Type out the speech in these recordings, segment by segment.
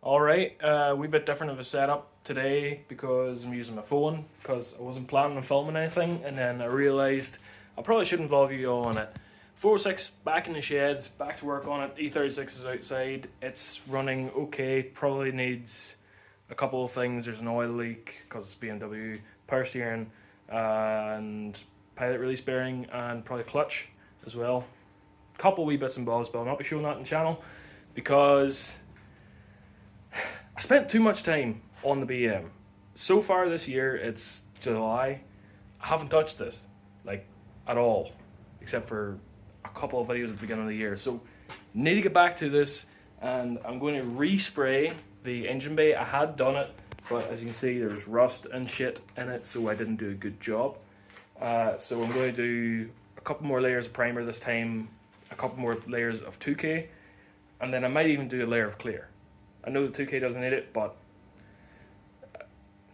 Alright, wee bit different of a setup today because I'm using my phone because I wasn't planning on filming anything, and then I realised I probably should involve you all in it. 406 back in the shed, back to work on it. E36 is outside, it's running okay, probably needs a couple of things. There's an oil leak because it's BMW, power steering and pilot release bearing, and probably clutch as well. Couple wee bits and bobs, but I'll not be showing that on the channel because I spent too much time on the BM. So far this year, it's July, I haven't touched this, like, at all, except for a couple of videos at the beginning of the year. So, need to get back to this, and I'm going to respray the engine bay. I had done it, but as you can see, there's rust and shit in it, so I didn't do a good job. So I'm going to do a couple more layers of primer this time, a couple more layers of 2K, and then I might even do a layer of clear. I know the 2K doesn't need it, but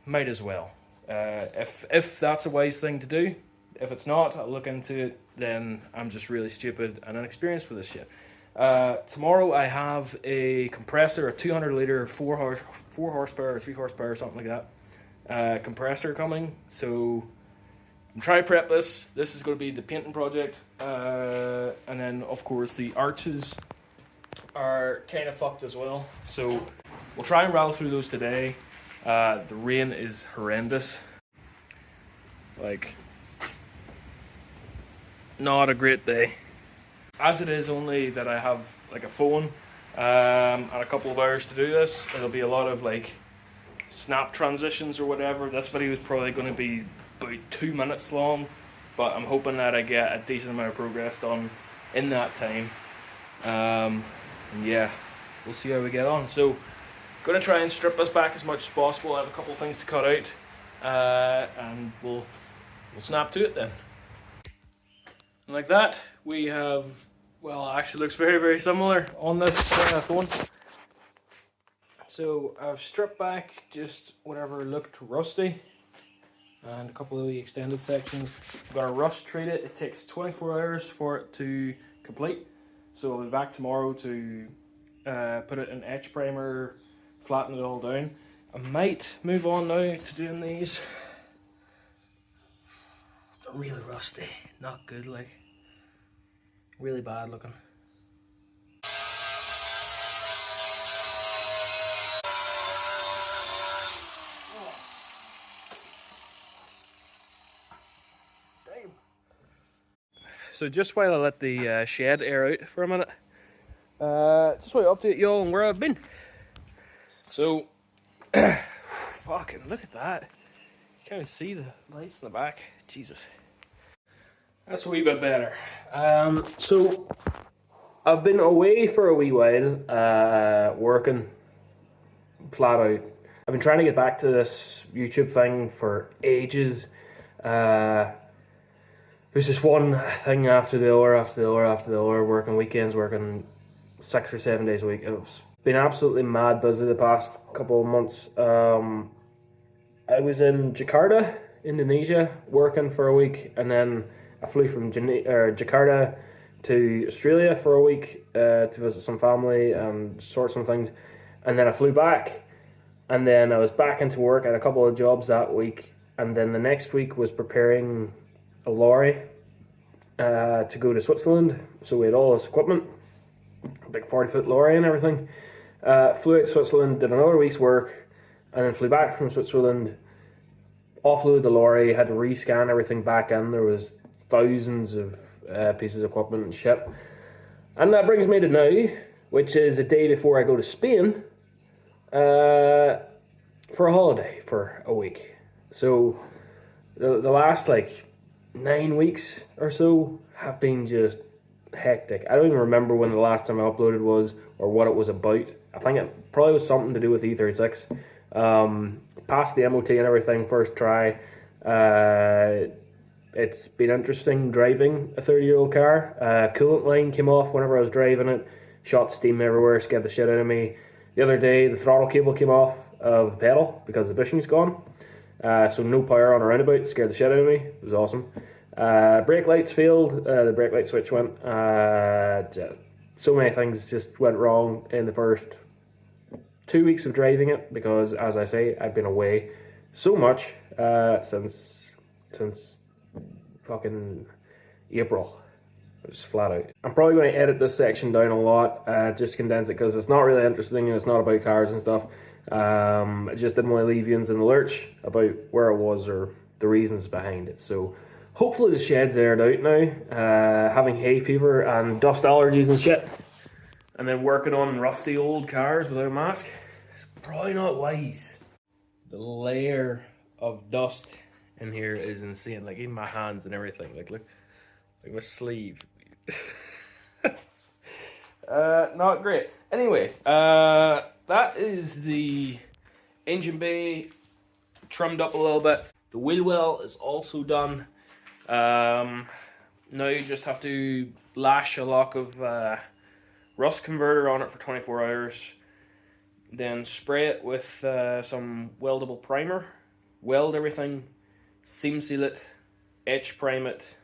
might as well. If that's a wise thing to do. If it's not, I'll look into it. Then I'm just really stupid and inexperienced with this shit. Tomorrow I have a compressor, a 200 litre 4 horsepower or 3 horsepower, something like that. Compressor coming. So I'm trying to prep this. This is going to be the painting project. And then of course the arches are kind of fucked as well, so we'll try and rattle through those today. The rain is horrendous, like, not a great day. As it is only that I have like a phone and a couple of hours to do this, it'll be a lot of like snap transitions or whatever. This video is probably going to be about 2 minutes long, but I'm hoping that I get a decent amount of progress done in that time. And yeah, we'll see how we get on. So, gonna try and strip this back as much as possible. I have a couple of things to cut out, and we'll snap to it then. And like that, we have, well, it actually looks very, very similar on this phone. So I've stripped back just whatever looked rusty, and a couple of the extended sections. I'm gonna rust treat it. It takes 24 hours for it to complete. So I'll be back tomorrow to put it in etch primer, flatten it all down. I might move on now to doing these. They're really rusty, not good, like, really bad looking. Damn. So just while I let the shed air out for a minute, just want to update y'all on where I've been. So, fucking look at that. You can't even see the lights in the back. Jesus. That's a wee bit better. So, I've been away for a wee while, working flat out. I've been trying to get back to this YouTube thing for ages. There's just one thing after the other, working weekends, working 6 or 7 days a week. It's been absolutely mad busy the past couple of months. I was in Jakarta, Indonesia, working for a week, and then I flew from Jakarta to Australia for a week to visit some family and sort some things, and then I flew back, and then I was back into work at a couple of jobs that week, and then the next week was preparing a lorry to go to Switzerland. So we had all this equipment, a big 40-foot lorry and everything. Flew out to Switzerland, did another week's work, and then flew back from Switzerland, offloaded the lorry, had to rescan everything back in. There was thousands of pieces of equipment and shit. And that brings me to now, which is a day before I go to Spain for a holiday for a week. So the last like 9 weeks or so have been just hectic. I don't even remember when the last time I uploaded was or what it was about. I think it probably was something to do with E36. Passed the MOT and everything first try. It's been interesting driving a 30-year-old car. Coolant line came off whenever I was driving it. Shot steam everywhere, scared the shit out of me. The other day, the throttle cable came off of the pedal because the bushing's gone. So no power on a roundabout, scared the shit out of me. It was awesome. Brake lights failed, the brake light switch went. So many things just went wrong in the first 2 weeks of driving it because, as I say, I've been away so much since fucking April. Just flat out. I'm probably going to edit this section down a lot, just condense it because it's not really interesting and it's not about cars and stuff. I just didn't want to leave you in the lurch about where it was or the reasons behind it. So hopefully the shed's aired out now. Having hay fever and dust allergies and shit, and then working on rusty old cars without a mask, it's probably not wise. The layer of dust in here is insane. Like even my hands and everything. Like look, like my sleeve. Not great. Anyway, that is the engine bay trimmed up a little bit. The wheel well is also done. Now you just have to lash a lock of rust converter on it for 24 hours. Then spray it with some weldable primer. Weld everything, seam seal it, etch prime it.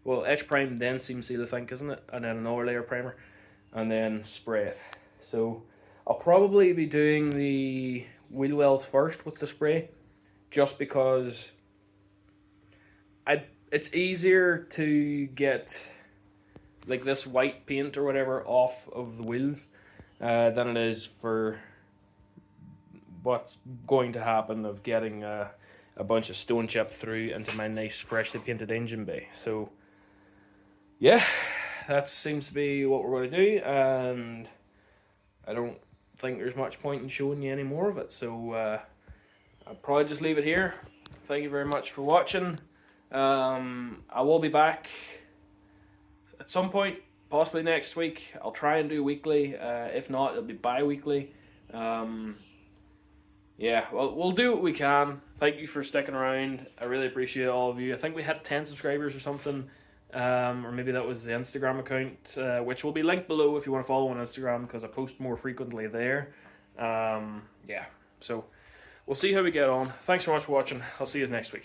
Well, etch prime, then seam seal, I think, isn't it? And then another layer of primer, and then spray it. So I'll probably be doing the wheel wells first with the spray, just because it's easier to get like this white paint or whatever off of the wheels than it is for what's going to happen of getting a bunch of stone chip through into my nice freshly painted engine bay. So yeah, that seems to be what we're going to do, and I don't think there's much point in showing you any more of it, so I'll probably just leave it here. Thank you very much for watching. I will be back at some point, possibly next week. I'll try and do weekly. If not, it'll be bi-weekly. Yeah, well, we'll do what we can. Thank you for sticking around. I really appreciate all of you. I think we had 10 subscribers or something. Or maybe that was the Instagram account, which will be linked below if you want to follow on Instagram, because I post more frequently there. Yeah, so we'll see how we get on. Thanks so much for watching. I'll see you next week.